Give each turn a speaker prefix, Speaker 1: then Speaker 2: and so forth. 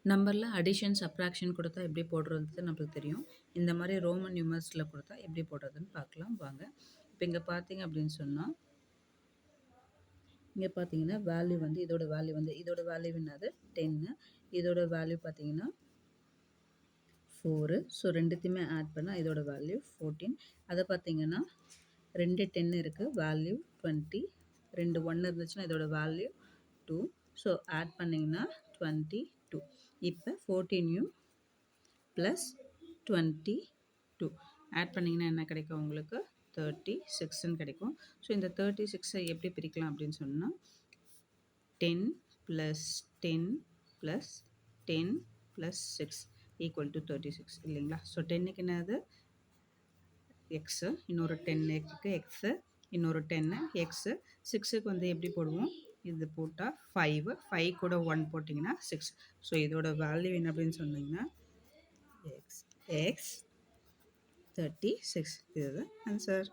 Speaker 1: நம்பர்ல addition, subtraction குடுத்தா எப்படி போடுறது நம்மளுக்கு தெரியும். இந்த மாரி ரோமன் நியூமர்ஸ்ல குடுத்தா எப்படி போடுறதுன்னு பார்க்கலாம் வாங்க. இப்ப இங்க பார்த்தீங்க அப்படின்னு சொன்னா, இங்க பார்த்தீங்கன்னா வேல்யூ வந்து இதோட வேல்யூ என்னது 10. இதோட வேல்யூ பார்த்தீங்கன்னா 4. ஸோ 2த்தையுமே ஆட் பண்ணா இதோட வேல்யூ 14. அத பார்த்தீங்கன்னா 2 10 இருக்கு. வேல்யூ 20. 2 1 இருந்துச்சுன்னா இதோட வேல்யூ 2. ஸோ ஆட் பண்ணீங்கன்னா 22. இப்போ 14யும் ப்ளஸ் 22 ஆட் பண்ணிங்கன்னா என்ன கிடைக்கும் உங்களுக்கு 36ன்னு கிடைக்கும். ஸோ இந்த 36ஐ எப்படி பிரிக்கலாம் அப்படின்னு சொன்னால் 10 plus 10 plus 10 plus 6 equal to 36 இல்லைங்களா? ஸோ 10க்கு என்னது எக்ஸு, இன்னொரு 10 இருக்குது எக்ஸு, இன்னொரு 10 எக்ஸு. 6க்கு வந்து எப்படி போடுவோம், இது போட்டால் 5 கூட 1 போட்டிங்கன்னா 6. ஸோ இதோட வேல்யூ என்ன அப்படின்னு சொன்னீங்கன்னா எக்ஸ் 36. இதுதான் ஆன்சர்.